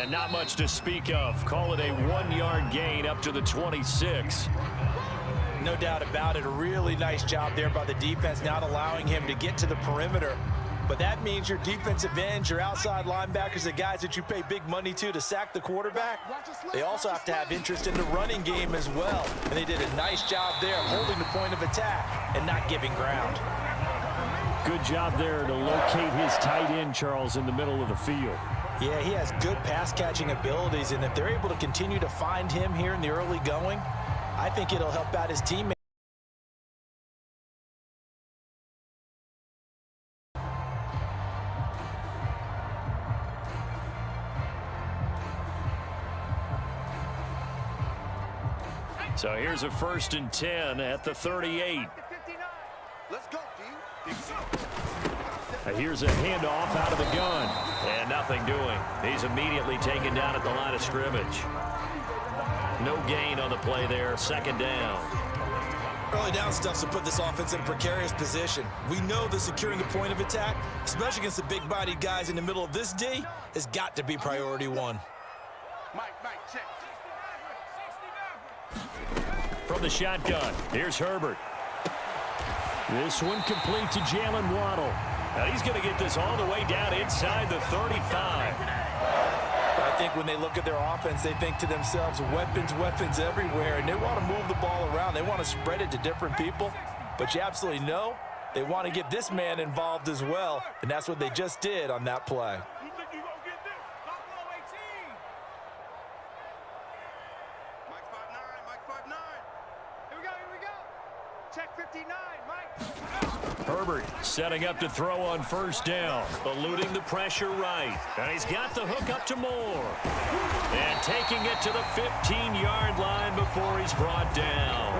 And not much to speak of. Call it a 1-yard gain up to the 26. No doubt about it. A really nice job there by the defense, not allowing him to get to the perimeter. But that means your defensive ends, your outside linebackers, the guys that you pay big money to sack the quarterback, they also have to have interest in the running game as well. And they did a nice job there holding the point of attack and not giving ground. Good job there to locate his tight end, Charles, in the middle of the field. Yeah, he has good pass-catching abilities, and if they're able to continue to find him here in the early going, I think it'll help out his teammates. So here's a 1st and 10 at the 38. Let's go, D. Here's a handoff out of the gun. And nothing doing. He's immediately taken down at the line of scrimmage. No gain on the play there. 2nd down. Early down stuff's to put this offense in a precarious position. We know that securing the point of attack, especially against the big-bodied guys in the middle of this D, has got to be priority one. Mike, check. From the shotgun, here's Herbert. This one complete to Jalen Waddle. Now he's going to get this all the way down inside the 35. I think when they look at their offense, they think to themselves, weapons everywhere, and they want to move the ball around. They want to spread it to different people, but you absolutely know they want to get this man involved as well, and that's what they just did on that play. Herbert setting up to throw on 1st down, eluding the pressure right. And he's got the hook up to Moore. And taking it to the 15-yard line before he's brought down.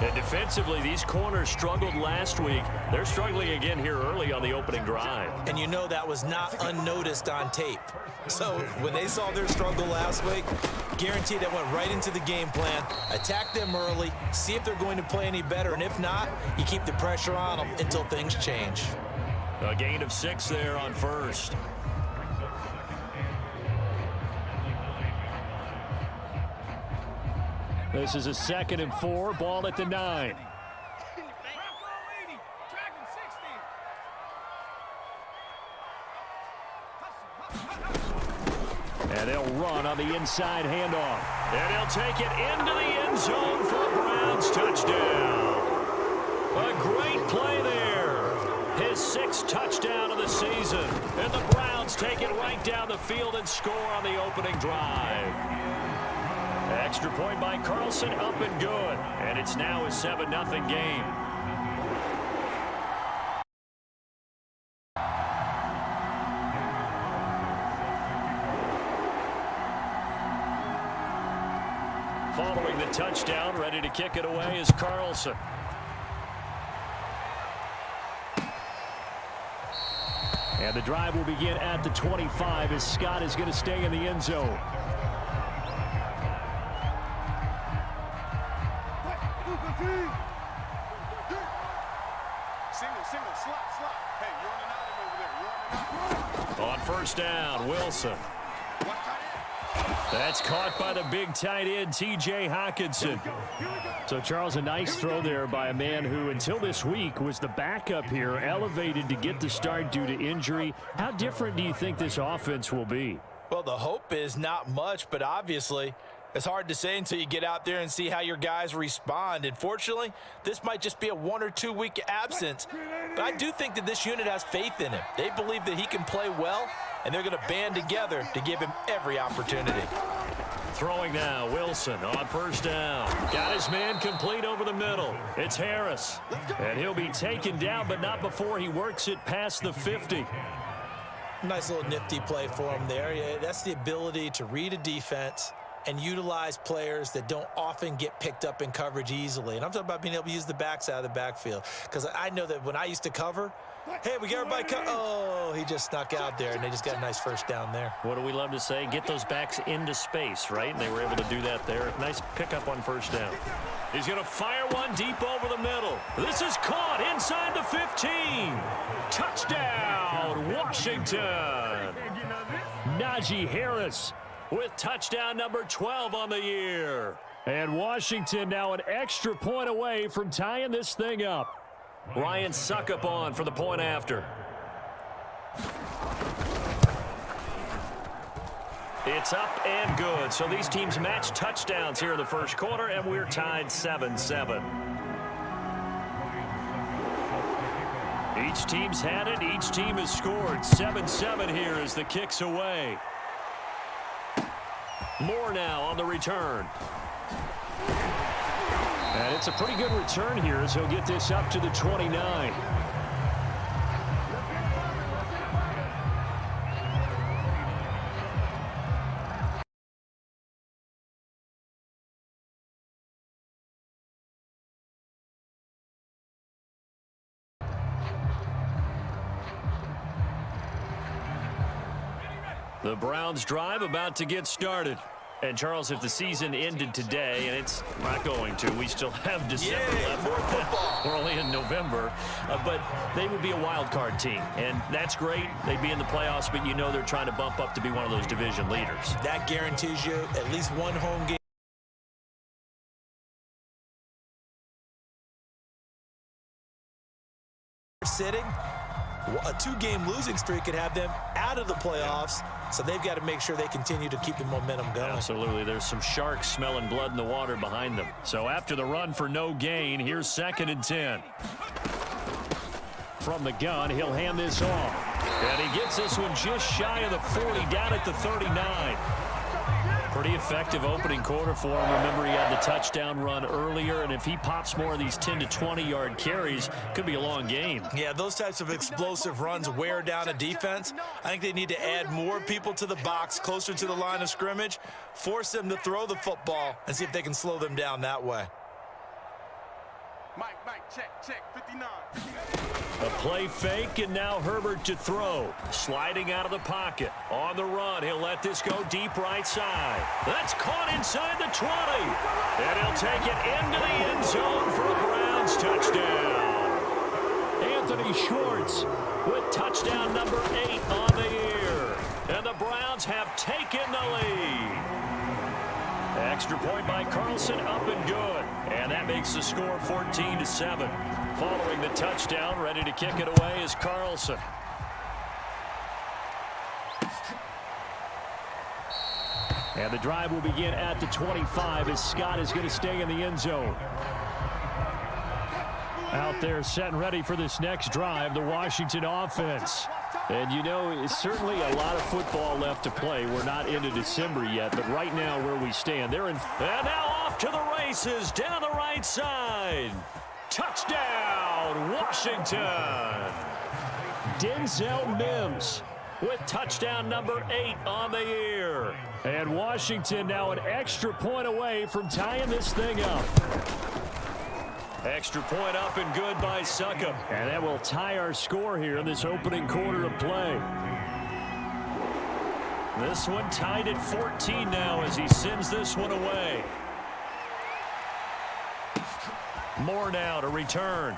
And defensively, these corners struggled last week. They're struggling again here early on the opening drive. And you know that was not unnoticed on tape. So when they saw their struggle last week, guaranteed that went right into the game plan. Attack them early, see if they're going to play any better, and if not, you keep the pressure on them until things change. A gain of 6 there on 1st. This is a 2nd and 4, ball at the 9. And they'll run on the inside handoff. And he'll take it into the end zone for a Browns touchdown. A great play there. His 6th touchdown of the season. And the Browns take it right down the field and score on the opening drive. Extra point by Carlson, up and good. And it's now a 7-0 game. Following the touchdown, ready to kick it away is Carlson. And the drive will begin at the 25 as Scott is going to stay in the end zone. Single, slot. Hey, you're on an island over there. On 1st down, Wilson. That's caught by the big tight end, T.J. Hockenson. So, Charles, a nice throw there by a man who, until this week, was the backup here, elevated to get the start due to injury. How different do you think this offense will be? Well, the hope is not much, but obviously it's hard to say until you get out there and see how your guys respond. And fortunately, this might just be a 1 or 2 week absence. But I do think that this unit has faith in him. They believe that he can play well, and they're going to band together to give him every opportunity. Throwing now, Wilson on 1st down. Got his man complete over the middle. It's Harris. And he'll be taken down, but not before he works it past the 50. Nice little nifty play for him there. Yeah, that's the ability to read a defense and utilize players that don't often get picked up in coverage easily. And I'm talking about being able to use the backs out of the backfield. Because I know that when I used to cover, hey, we got everybody oh, he just snuck out there, and they just got a nice 1st down there. What do we love to say? Get those backs into space, right? And they were able to do that there. Nice pickup on 1st down. He's going to fire one deep over the middle. This is caught inside the 15. Touchdown, Washington. Najee Harris with touchdown number 12 on the year. And Washington now an extra point away from tying this thing up. Ryan Suckup on for the point after. It's up and good. So these teams match touchdowns here in the first quarter, and we're tied 7-7. Each team's had it. Each team has scored. 7-7 here as the kick's away. Moore now on the return. And it's a pretty good return here as he'll get this up to the 29. The Browns drive about to get started. And, Charles, if the season ended today, and it's not going to, we still have December left. More football. We're only in November. But they would be a wild card team. And that's great. They'd be in the playoffs, but you know they're trying to bump up to be one of those division leaders. That guarantees you at least one home game. Sitting. A two-game losing streak could have them out of the playoffs, so they've got to make sure they continue to keep the momentum going. Absolutely. There's some sharks smelling blood in the water behind them. So after the run for no gain, here's 2nd and 10. From the gun, he'll hand this off. And he gets this one just shy of the 40, down at the 39. Pretty effective opening quarter for him. Remember, he had the touchdown run earlier, and if he pops more of these 10 to 20-yard carries, could be a long game. Yeah, those types of explosive runs wear down a defense. I think they need to add more people to the box, closer to the line of scrimmage, force them to throw the football, and see if they can slow them down that way. Mike, check, 59. A play fake, and now Herbert to throw. Sliding out of the pocket. On the run, he'll let this go deep right side. That's caught inside the 20. And he'll take it into the end zone for a Browns touchdown. Anthony Schwartz with touchdown number 8 on the year. And the Browns have taken the lead. Extra point by Carlson, up and good. And that makes the score 14-7. Following the touchdown, ready to kick it away is Carlson. And the drive will begin at the 25 as Scott is going to stay in the end zone. Out there set and ready for this next drive, the Washington offense. And, you know, it's certainly a lot of football left to play. We're not into December yet, but right now where we stand, they're in. And now off to the races, down the right side. Touchdown, Washington. Denzel Mims with touchdown number 8 on the year. And Washington now an extra point away from tying this thing up. Extra point up and good by Suckup. And that will tie our score here in this opening quarter of play. This one tied at 14 now as he sends this one away. Moore now to return.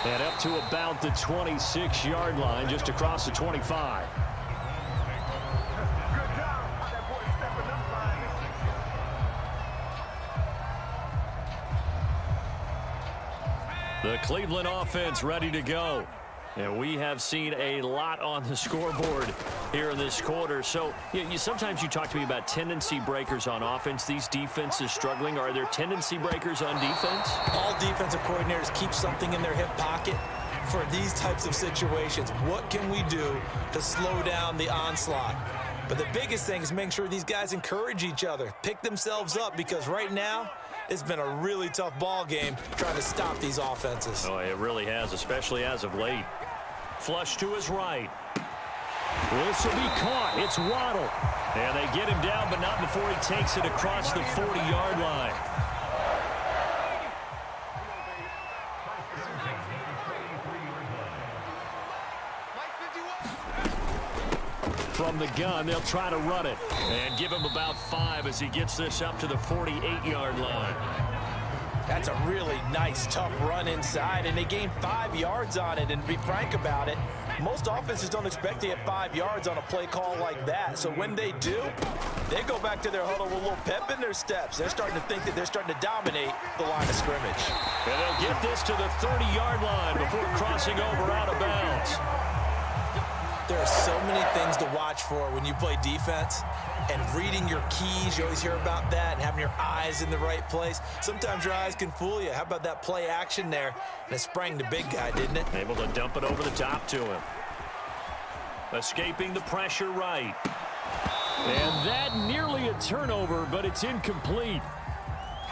And up to about the 26-yard line, just across the 25. The Cleveland offense ready to go. And we have seen a lot on the scoreboard here in this quarter. So sometimes you talk to me about tendency breakers on offense. These defenses struggling. Are there tendency breakers on defense? All defensive coordinators keep something in their hip pocket for these types of situations. What can we do to slow down the onslaught? But the biggest thing is make sure these guys encourage each other, pick themselves up, because right now it's been a really tough ball game trying to stop these offenses. Oh, it really has, especially as of late. Flush to his right. This will be caught. It's Waddle. And they get him down, but not before he takes it across the 40-yard line. From the gun, they'll try to run it. And give him about 5 as he gets this up to the 48-yard line. That's a really nice, tough run inside, and they gained 5 yards on it. And to be frank about it, Most offenses don't expect to get 5 yards on a play call like that. So when they do, they go back to their huddle with a little pep in their steps. They're starting to think that they're starting to dominate the line of scrimmage. And they'll get this to the 30-yard line before crossing over out of bounds. There are so many things to watch for when you play defense, and reading your keys, you always hear about that, and having your eyes in the right place. Sometimes your eyes can fool you. How about that play action there? And it sprang the big guy, didn't it? Able to dump it over the top to him. Escaping the pressure right. And that nearly a turnover, but it's incomplete.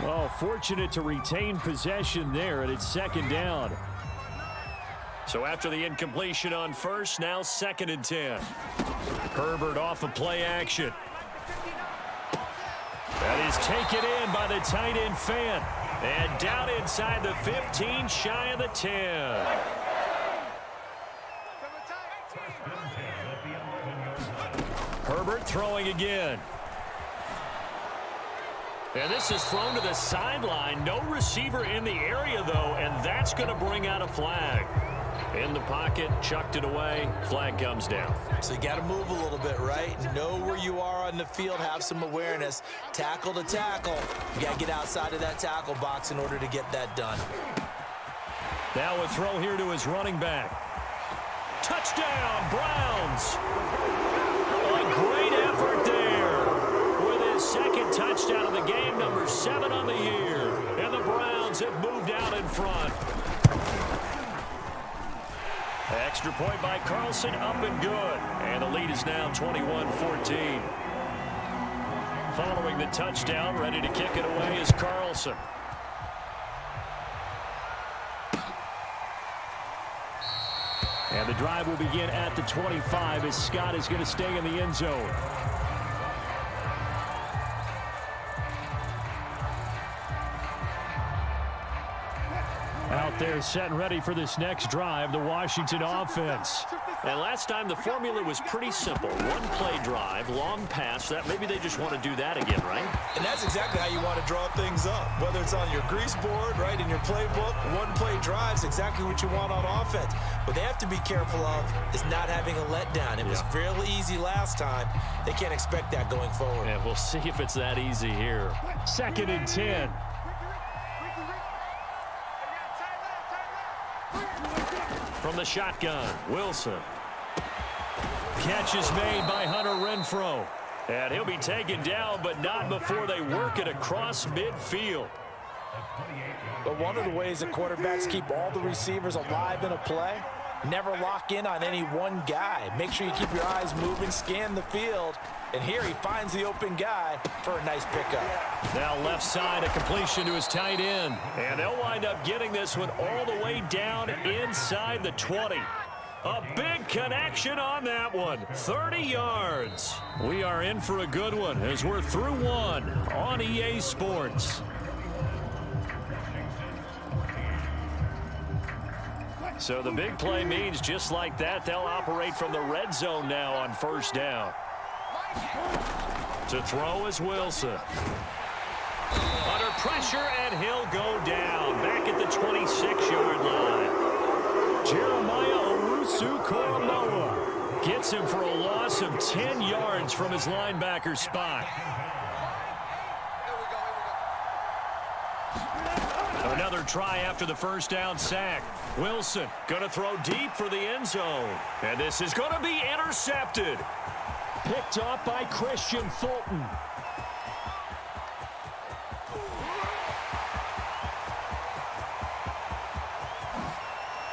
Oh, fortunate to retain possession there, and it's second down. So after the incompletion on first, now 2nd and 10. Herbert off of play action. That is taken in by the tight end Fant. And down inside the 15, shy of the 10. Herbert throwing again. And this is thrown to the sideline. No receiver in the area, though, and that's going to bring out a flag. In the pocket, chucked it away, flag comes down. So you got to move a little bit, right? Know where you are on the field, have some awareness. Tackle to tackle. You got to get outside of that tackle box in order to get that done. Now a throw here to his running back. Touchdown, Browns. A great effort there. With his 2nd touchdown of the game, number 7 on the year. And the Browns have moved out in front. Extra point by Carlson, up and good. And the lead is now 21-14. Following the touchdown, ready to kick it away is Carlson. And the drive will begin at the 25 as Scott is going to stay in the end zone. Out there set and ready for this next drive, the Washington offense. And last time the formula was pretty simple. One play drive, long pass. That maybe they just want to do that again, right? And that's exactly how you want to draw things up. Whether it's on your grease board, right, in your playbook, one play drive is exactly what you want on offense. What they have to be careful of is not having a letdown. It was fairly easy last time. They can't expect that going forward. And we'll see if it's that easy here. 2nd and 10. From the shotgun, Wilson. Catch is made by Hunter Renfrow. And he'll be taken down, but not before they work it across midfield. But one of the ways that quarterbacks keep all the receivers alive in a play, never lock in on any one guy. Make sure you keep your eyes moving, scan the field. And here he finds the open guy for a nice pickup. Now left side, a completion to his tight end. And they'll wind up getting this one all the way down inside the 20. A big connection on that one. 30 yards. We are in for a good one as we're through one on EA Sports. So the big play means just like that, they'll operate from the red zone now on first down. To throw is Wilson. Under pressure, and he'll go down. Back at the 26-yard line. Jeremiah Owusu-Koramoah gets him for a loss of 10 yards from his linebacker spot. Another try after the first down sack. Wilson going to throw deep for the end zone. And this is going to be intercepted. Picked off by Christian Fulton.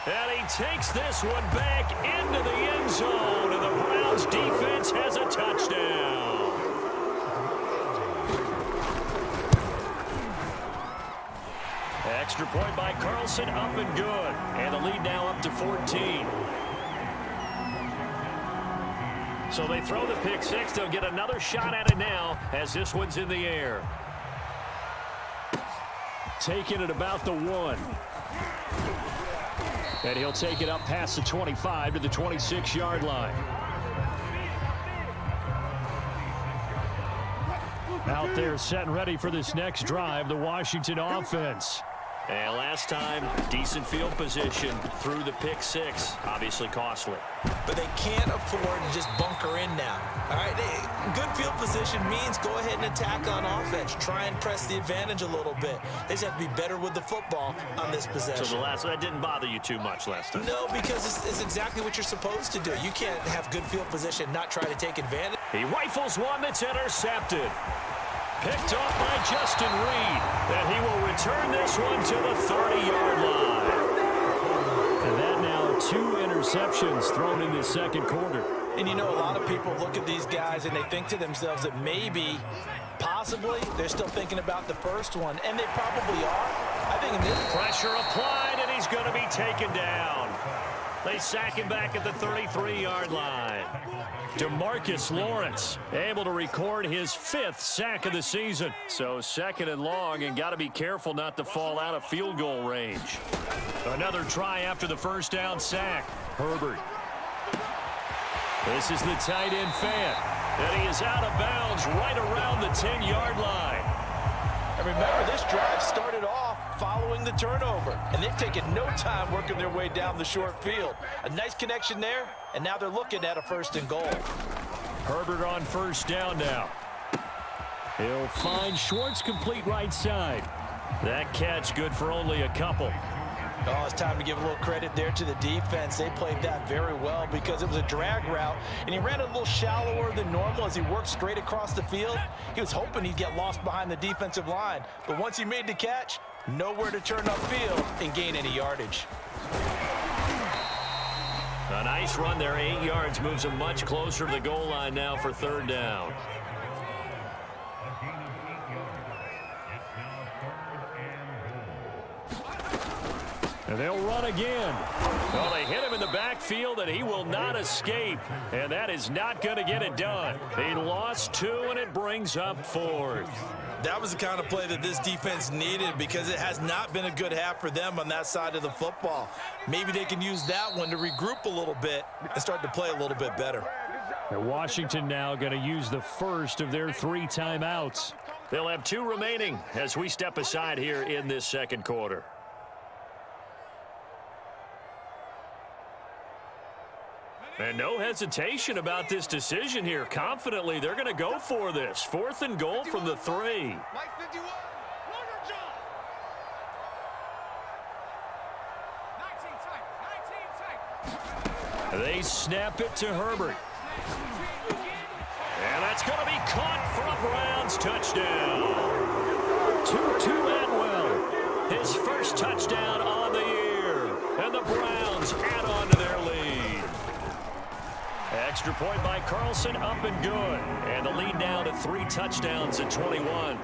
And he takes this one back into the end zone. And the Browns defense has a touchdown. Extra point by Carlson, up and good. And the lead now up to 14. So they throw the pick six. They'll get another shot at it now as this one's in the air. Taking it about the 1. And he'll take it up past the 25 to the 26-yard line. Out there set and ready for this next drive, the Washington offense. And last time, decent field position through the pick six. Obviously costly. But they can't afford to just bunker in now. All right, good field position means go ahead and attack on offense. Try and press the advantage a little bit. They just have to be better with the football on this possession. So that didn't bother you too much last time? No, because it's exactly what you're supposed to do. You can't have good field position, not try to take advantage. He rifles one that's intercepted. Picked off by Justin Reed. And he will return this one to the 30-yard line. And that now 2 interceptions thrown in the second quarter. And you know, a lot of people look at these guys and they think to themselves that maybe, possibly, they're still thinking about the first one. And they probably are. I think in this pressure applied, and he's going to be taken down. They sack him back at the 33-yard line. DeMarcus Lawrence able to record his 5th sack of the season. So 2nd and long, and got to be careful not to fall out of field goal range. Another try after the first down sack. Herbert. This is the tight end fan. And he is out of bounds right around the 10-yard line. And remember, this drive started off following the turnover. And they've taken no time working their way down the short field. A nice connection there, and now they're looking at a 1st and goal. Herbert on first down now. He'll find Schwartz complete right side. That catch good for only a couple. Oh, it's time to give a little credit there to the defense. They played that very well because it was a drag route, and he ran a little shallower than normal as he worked straight across the field. He was hoping he'd get lost behind the defensive line, but once he made the catch, nowhere to turn upfield and gain any yardage. A nice run there, 8 yards, moves him much closer to the goal line now for 3rd down. And they'll run again. Well, they hit him in the backfield, and he will not escape. And that is not going to get it done. He lost 2, and it brings up 4th. That was the kind of play that this defense needed because it has not been a good half for them on that side of the football. Maybe they can use that one to regroup a little bit and start to play a little bit better. And Washington now going to use the first of their 3 timeouts. They'll have 2 remaining as we step aside here in this second quarter. And no hesitation about this decision here. Confidently, they're going to go for this. 4th and goal from the 3. They snap it to Herbert. And that's going to be caught for a Browns touchdown. To Atwell. His first touchdown on the year. And the Browns add on to their lead. Extra point by Carlson, up and good. And the lead now to 3 touchdowns at 21.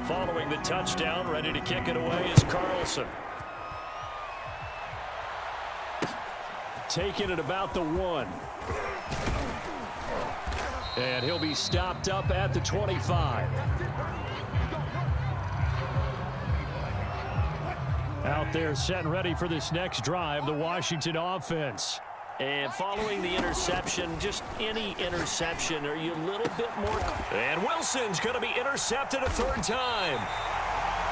Following the touchdown, ready to kick it away is Carlson. Taking it about the 1. And he'll be stopped up at the 25. Out there set and ready for this next drive, the Washington offense. And following the interception, just any interception, are you a little bit more... And Wilson's going to be intercepted a 3rd time.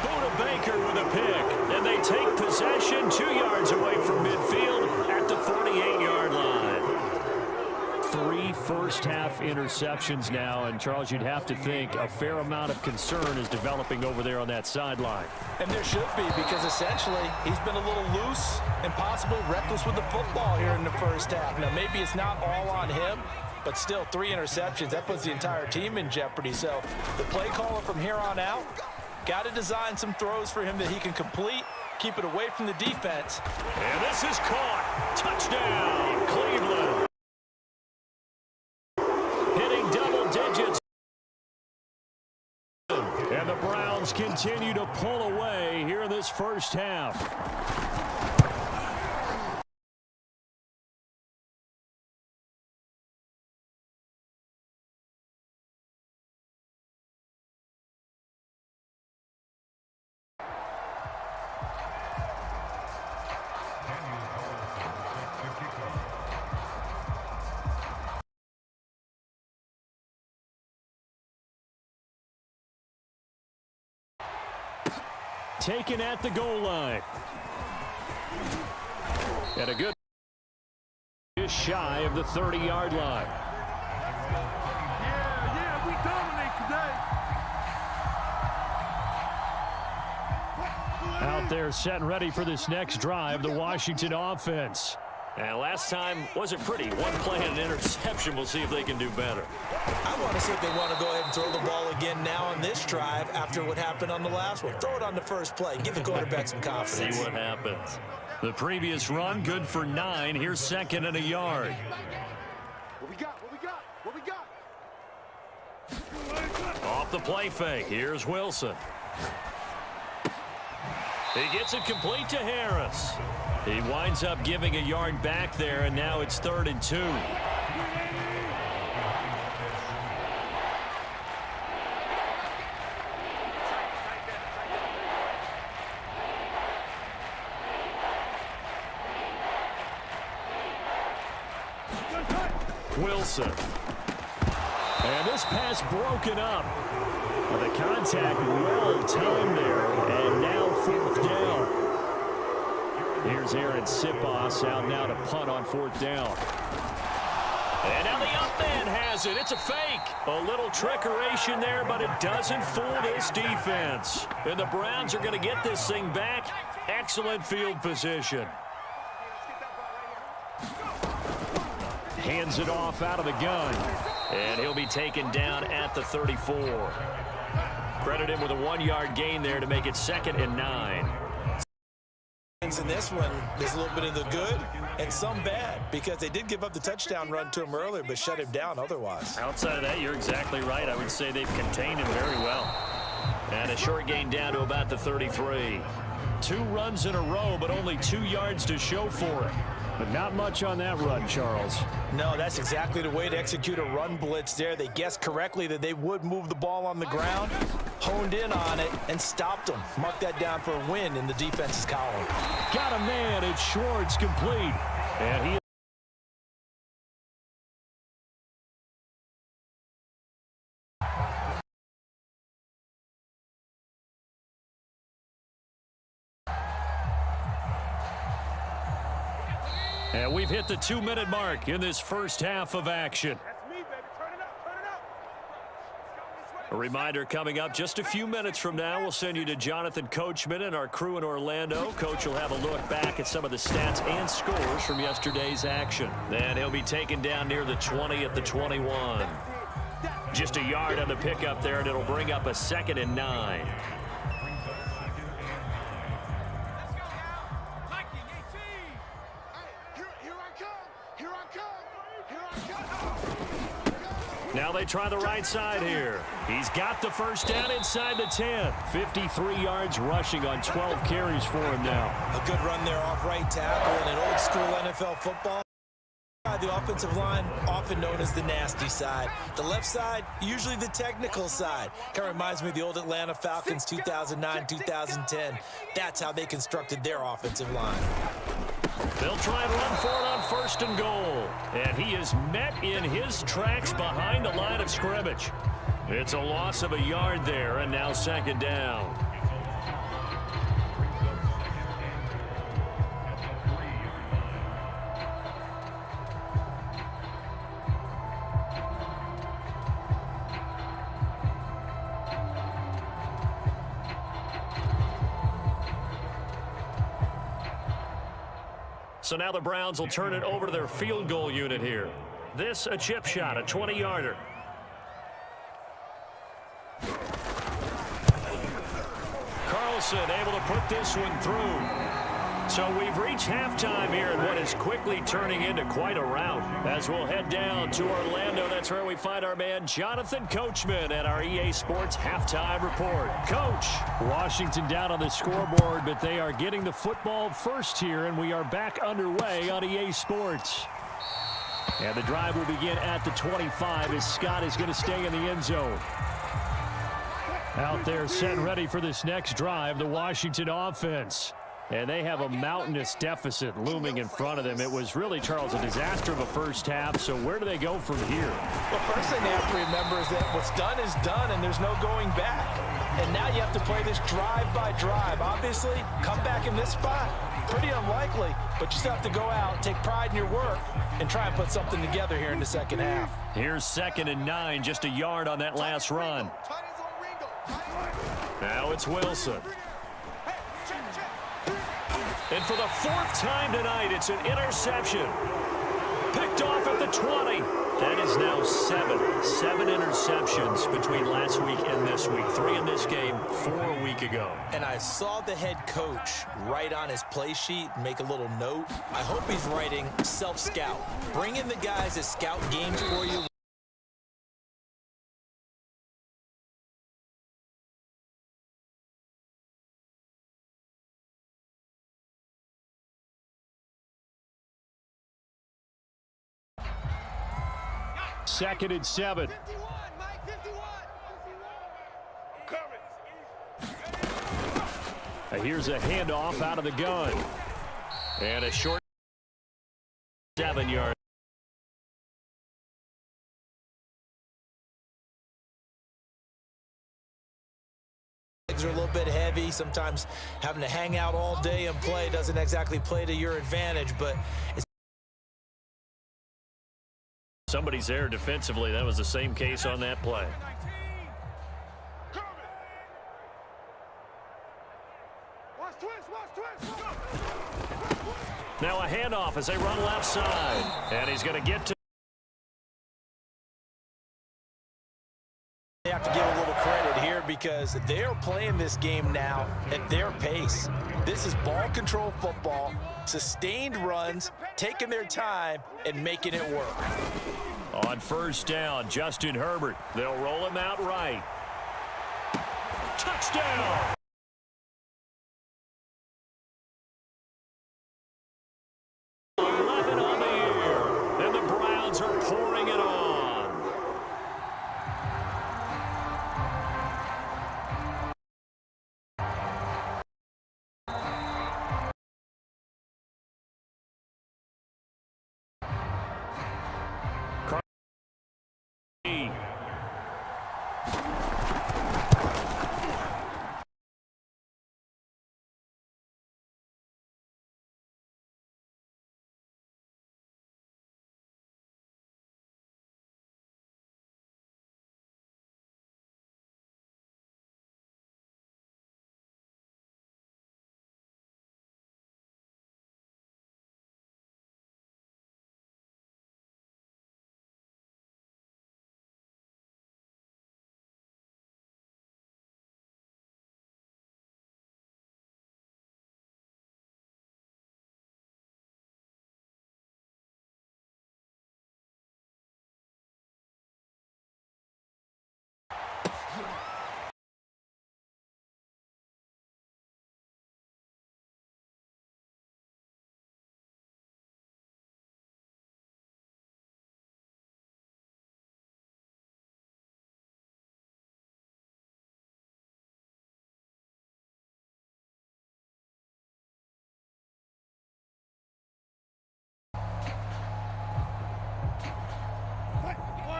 Buda Baker with a pick. And they take possession 2 yards away from midfield at the 48-yard line. 3 first-half interceptions now. And, Charles, you'd have to think a fair amount of concern is developing over there on that sideline. And there should be, because essentially he's been a little loose and possibly reckless with the football here in the first half. Now, maybe it's not all on him, but still 3 interceptions. That puts the entire team in jeopardy. So the play caller from here on out got to design some throws for him that he can complete, keep it away from the defense. And this is caught. Touchdown, Cleveland. Hitting double digits. And the Browns continue to pull away here in this first half. taken at the goal line. And a good just shy of the 30-yard line. Yeah, we dominate today. Out there set and ready for this next drive, the Washington offense. And last time wasn't pretty. One play and an interception. We'll see if they can do better. I want to see if they want to go ahead and throw the ball again now on this drive after what happened on the last one. Throw it on the first play. Give the quarterback some confidence. See what happens. The previous run, good for 9. Here's second and a yard. What we got? What we got? What we got? Off the play fake. Here's Wilson. He gets it complete to Harris. He winds up giving a yard back there, and now it's 3rd and 2. Wilson. And this pass broken up. The contact well timed there, and now 4th down. Here's Aaron Sipos out now to punt on 4th down. And now the up man has it. It's a fake. A little trickeration there, but it doesn't fool this defense. And the Browns are going to get this thing back. Excellent field position. Hands it off out of the gun. And he'll be taken down at the 34. Credit him with a 1-yard gain there to make it 2nd and 9. In this one, there's a little bit of the good and some bad because they did give up the touchdown run to him earlier but shut him down otherwise. Outside of that, you're exactly right. I would say they've contained him very well. And a short gain down to about the 33. 2 runs in a row, but only 2 yards to show for it. But not much on that run, Charles. No, that's exactly the way to execute a run blitz there. They guessed correctly that they would move the ball on the ground, honed in on it, and stopped them. Mark that down for a win in the defense's column. Got a man. It's Schwartz complete. And he and we've hit the 2-minute mark in this first half of action. That's me, baby. Turn it up. Turn it up. A reminder coming up just a few minutes from now, we'll send you to Jonathan Coachman and our crew in Orlando. Coach will have a look back at some of the stats and scores from yesterday's action. Then he'll be taken down near the 20 at the 21. Just a yard on the pickup there, and it'll bring up a 2nd and 9. Now they try the right side here. He's got the first down inside the 10. 53 yards rushing on 12 carries for him now. A good run there off right tackle in an old school NFL football. The offensive line, often known as the nasty side. The left side, usually the technical side. Kind of reminds me of the old Atlanta Falcons 2009-2010. That's how they constructed their offensive line. They'll try and run for it on 1st and goal. And he is met in his tracks behind the line of scrimmage. It's a loss of a yard there, and now 2nd down. So now the Browns will turn it over to their field goal unit here. This a chip shot, a 20-yarder. Carlson able to put this one through. So we've reached halftime here in what is quickly turning into quite a rout. As we'll head down to Orlando, that's where we find our man Jonathan Coachman at our EA Sports Halftime Report. Coach, Washington down on the scoreboard, but they are getting the football first here, and we are back underway on EA Sports. And the drive will begin at the 25 as Scott is going to stay in the end zone. Out there set and ready for this next drive, the Washington offense. And they have a mountainous deficit looming in front of them. It was really, Charles, a disaster of a first half. So where do they go from here? Well, first thing they have to remember is that what's done is done, and there's no going back. And now you have to play this drive by drive. Obviously, come back in this spot, pretty unlikely, but you still have to go out, take pride in your work, and try and put something together here in the second half. Here's 2nd and 9, just a yard on that last run. Now it's Wilson. And for the 4th time tonight, it's an interception. Picked off at the 20. That is now 7 interceptions between last week and this week. 3 in this game, 4 a week ago. And I saw the head coach write on his play sheet, make a little note. I hope he's writing self-scout. Bring in the guys that scout games for you. Second and 7. Here's a handoff out of the gun. And a short 7 yard. Legs are a little bit heavy. Sometimes having to hang out all day and play doesn't exactly play to your advantage, but it's Somebody's there defensively. That was the same case on that play. Now a handoff as they run left side. And he's going to get to. They have to give a little credit here because they are playing this game now at their pace. This is ball control football, sustained runs, taking their time and making it work. On first down, Justin Herbert. They'll roll him out right. Touchdown! On the year, and the Browns are pouring it on.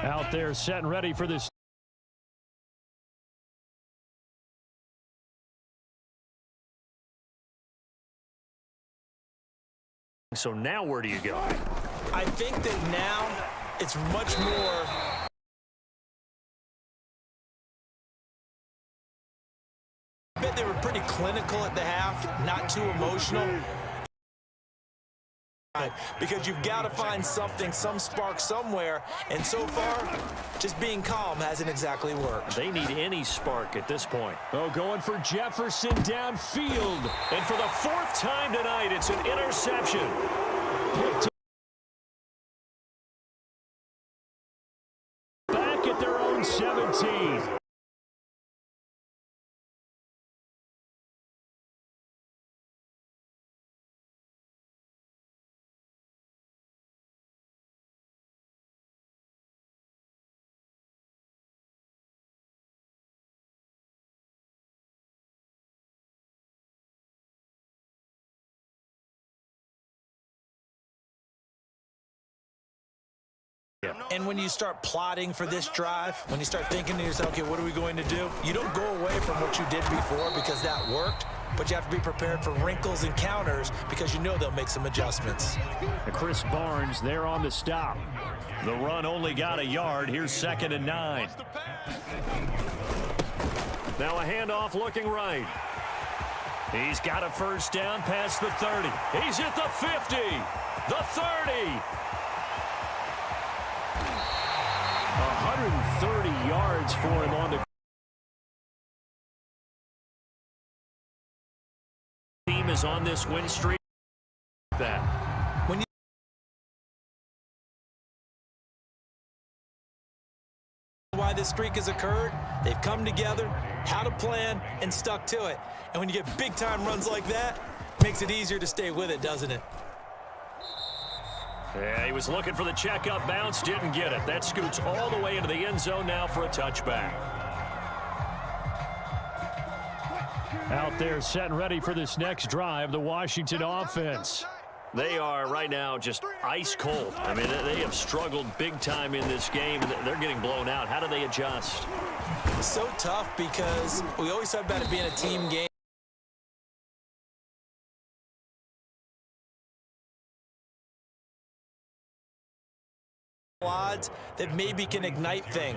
Out there set and ready for this. So now where do you go? I think that now it's much more I bet they were pretty clinical at the half, not too emotional. Because you've got to find something, some spark somewhere, and so far, just being calm hasn't exactly worked. They need any spark at this point. Oh, going for Jefferson downfield. And for the 4th time tonight, it's an interception. Back at their own 17. And when you start plotting for this drive, when you start thinking to yourself, okay, what are we going to do? You don't go away from what you did before because that worked, but you have to be prepared for wrinkles and counters because you know they'll make some adjustments. Chris Barnes there on the stop. The run only got a yard. Here's 2nd and 9. Now a handoff looking right. He's got a first down past the 30. He's at the 50, the 30. 130 yards for him on the team is on this win streak. That when you why this streak has occurred, they've come together, had a plan, and stuck to it. And when you get big-time runs like that, it makes it easier to stay with it, doesn't it? Yeah, he was looking for the checkup bounce, didn't get it. That scoots all the way into the end zone now for a touchback. Out there set and ready for this next drive, the Washington offense. They are right now just ice cold. I mean, they have struggled big time in this game, and they're getting blown out. How do they adjust? So tough because we always talk about it being a team game. Odds that maybe can ignite things.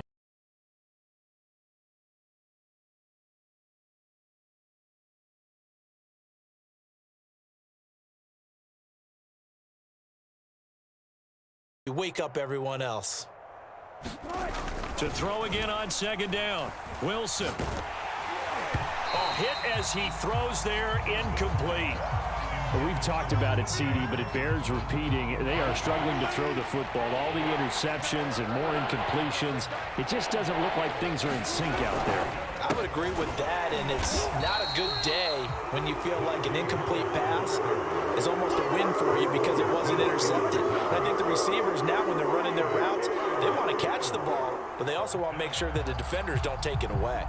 You wake up everyone else. To throw again on 2nd down. Wilson. A hit as he throws there, incomplete. Well, we've talked about it, CD, but it bears repeating. They are struggling to throw the football. All the interceptions and more incompletions. It just doesn't look like things are in sync out there. I would agree with that, and it's not a good day when you feel like an incomplete pass is almost a win for you because it wasn't intercepted. And I think the receivers now, when they're running their routes, they want to catch the ball, but they also want to make sure that the defenders don't take it away.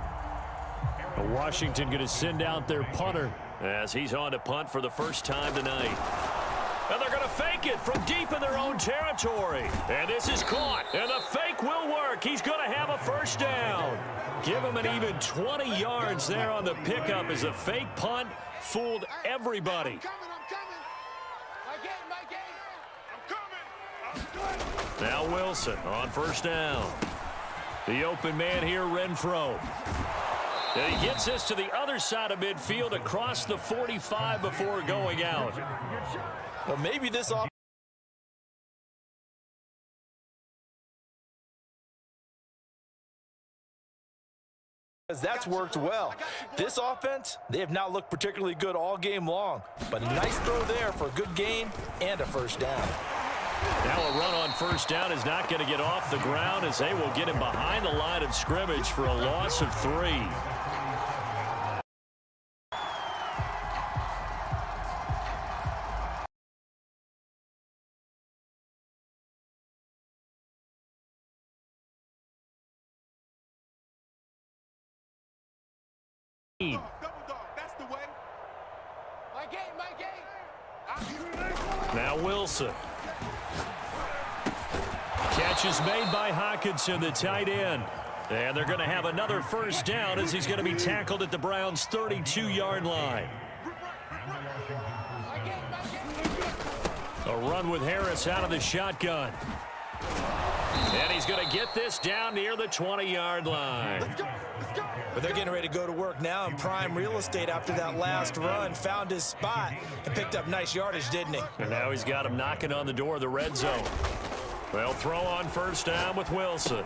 Washington going to send out their punter as he's on to punt for the first time tonight. And they're going to fake it from deep in their own territory. And this is caught. And the fake will work. He's going to have a first down. Give him an even 20 yards there on the pickup as a fake punt fooled everybody. Now Wilson on first down. The open man here, Renfro. And he gets this to the other side of midfield across the 45 before going out. Well, maybe this offense. That's worked well. This offense, they have not looked particularly good all game long. But a nice throw there for a good gain and a first down. Now a run on first down is not going to get off the ground as they will get him behind the line of scrimmage for a loss of 3. Now Wilson. Catch is made by Hockenson, the tight end. And they're going to have another first down as he's going to be tackled at the Browns' 32-yard line. A run with Harris out of the shotgun. And he's going to get this down near the 20-yard line. But they're getting ready to go to work now in prime real estate after that last run. Found his spot and picked up nice yardage, didn't he? And now he's got him knocking on the door of the red zone. They'll throw on first down with Wilson.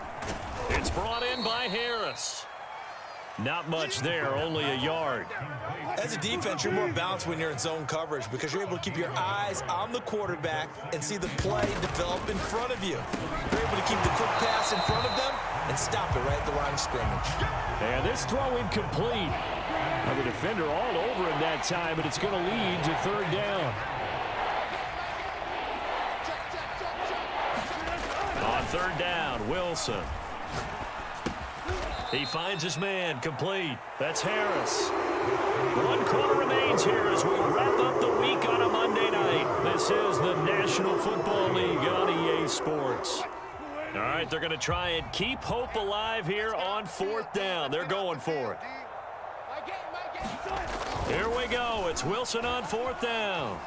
It's brought in by Harris. Not much there, only a yard. As a defense, you're more balanced when you're in zone coverage because you're able to keep your eyes on the quarterback and see the play develop in front of you. You're able to keep the quick pass in front of them and stop it right at the line of scrimmage. And this throw incomplete. Now the defender all over him that time, but it's going to lead to third down. On third down, Wilson. He finds his man, complete. That's Harris. 1 quarter remains here as we wrap up the week on a Monday night. This is the National Football League on EA Sports. All right, they're going to try and keep hope alive here on 4th down. They're going for it. Here we go. It's Wilson on 4th down.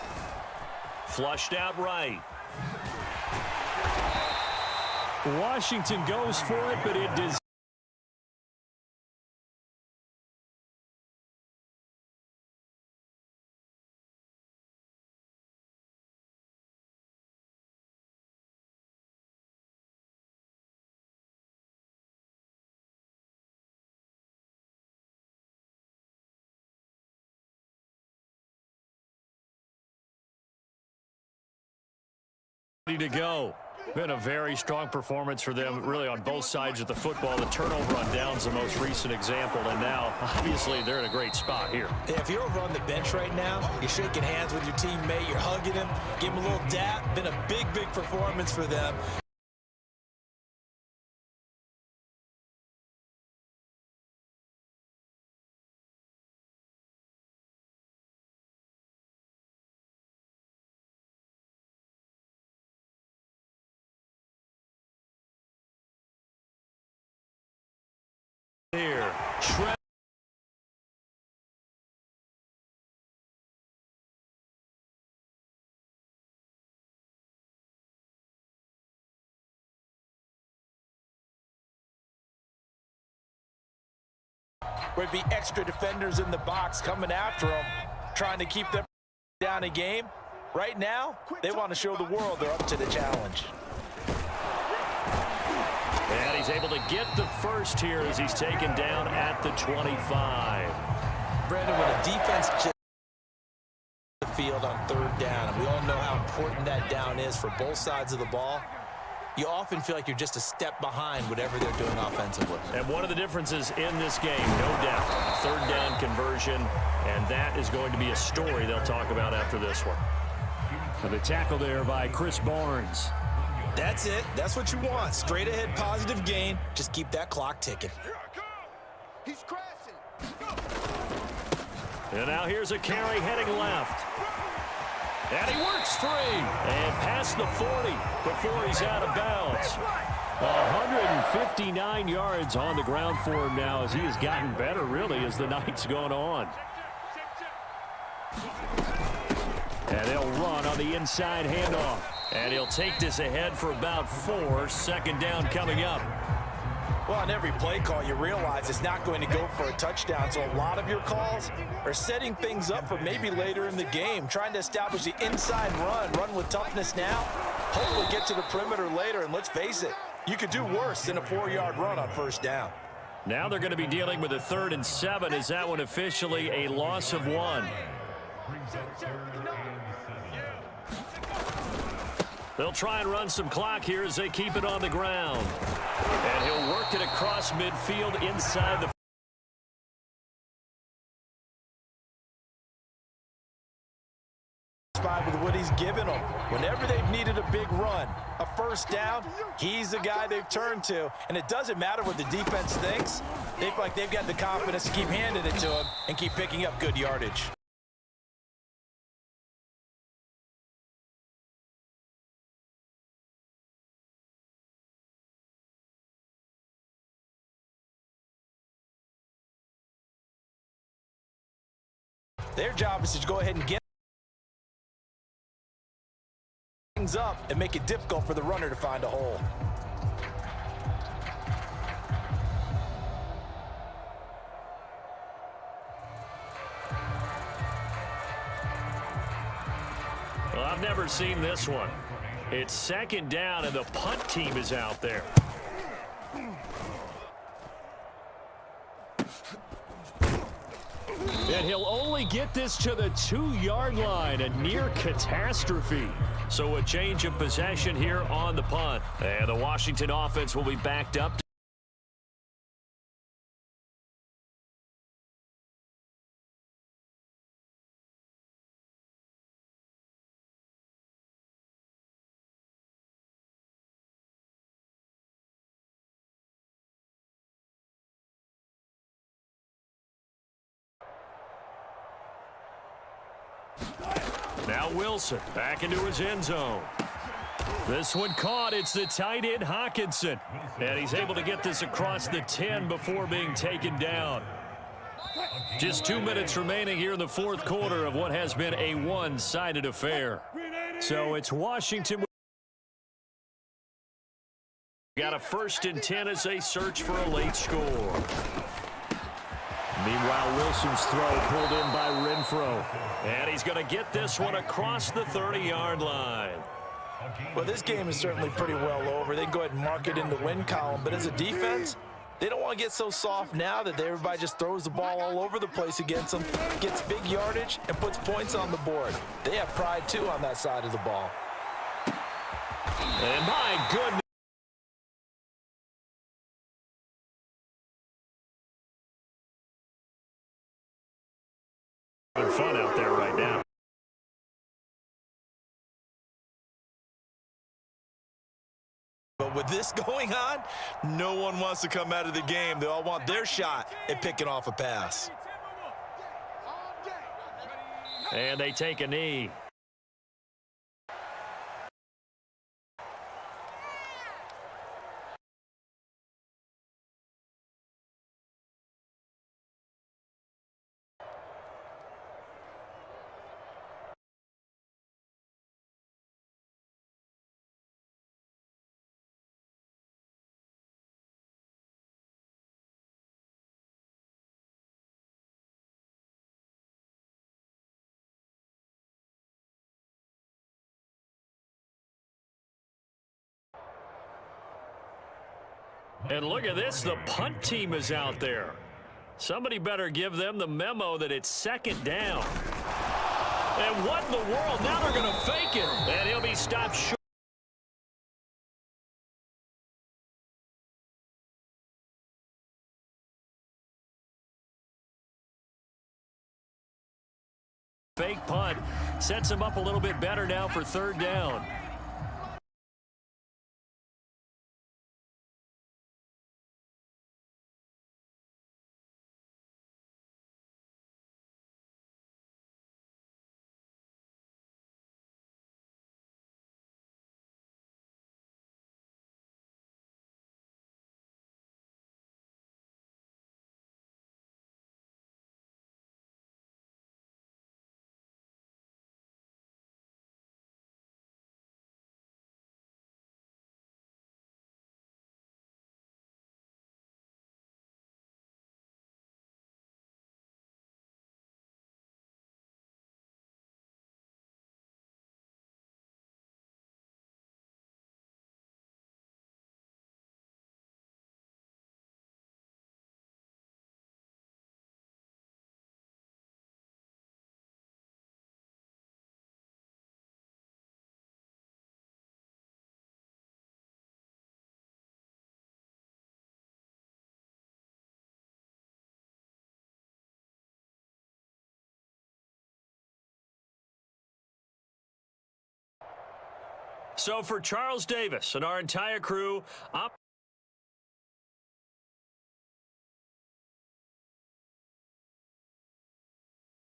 Flushed out right. Washington goes for it, but it does. To go. Been a very strong performance for them, really, on both sides of the football. The turnover on downs the most recent example, and now, obviously, they're in a great spot here. Yeah, if you're over on the bench right now, you're shaking hands with your teammate, you're hugging him, give him a little dap. Been a big, big performance for them. Here, Would be extra defenders in the box coming after them, trying to keep them down a game. Right now, they want to show the world they're up to the challenge. and he's able to get the first here as he's taken down at the 25. Brandon, when a defense just the field on 3rd down, and we all know how important that down is for both sides of the ball, you often feel like you're just a step behind whatever they're doing offensively. And one of the differences in this game, no doubt, 3rd down conversion, and that is going to be a story they'll talk about after this one. And the tackle there by Chris Barnes. That's it. That's what you want. Straight ahead, positive gain. Just keep that clock ticking. He's crashing. And now here's a carry heading left. And he works 3 and past the 40 before he's out of bounds. 159 yards on the ground for him now as he has gotten better, really, as the night's gone on. And they'll run on the inside handoff. And he'll take this ahead for about 4. 2nd down coming up. Well, on every play call, you realize it's not going to go for a touchdown. So a lot of your calls are setting things up for maybe later in the game, trying to establish the inside run with toughness now. Hopefully get to the perimeter later, and let's face it, you could do worse than a 4-yard run on 1st down. Now they're going to be dealing with a 3rd and 7. Is that one officially a loss of 1? They'll try and run some clock here as they keep it on the ground. And he'll work it across midfield inside the with what he's given them. Whenever they've needed a big run, a 1st down, he's the guy they've turned to. And it doesn't matter what the defense thinks. They feel like they've got the confidence to keep handing it to him and keep picking up good yardage. Their job is to go ahead and get things up and make it difficult for the runner to find a hole. Well, I've never seen this one. It's 2nd down, and the punt team is out there. And he'll only get this to the 2-yard line, a near catastrophe. So a change of possession here on the punt. And the Washington offense will be backed up. Now Wilson back into his end zone. This one caught. It's the tight end, Hawkinson. And he's able to get this across the 10 before being taken down. Just 2 minutes remaining here in the fourth quarter of what has been a one-sided affair. So it's Washington. Got a 1st and 10 as they search for a late score. Meanwhile, Wilson's throw pulled in by Renfro. And he's going to get this one across the 30-yard line. Well, this game is certainly pretty well over. They can go ahead and mark it in the win column. But as a defense, they don't want to get so soft now that everybody just throws the ball all over the place against them, gets big yardage, and puts points on the board. They have pride, too, on that side of the ball. And my goodness. Fun out there right now. But with this going on, no one wants to come out of the game. They all want their shot at picking off a pass. And they take a knee. And look at this, the punt team is out there. Somebody better give them the memo that it's 2nd down. And what in the world? Now they're going to fake it. And he'll be stopped short. Fake punt sets him up a little bit better now for 3rd down. So for Charles Davis and our entire crew, I'm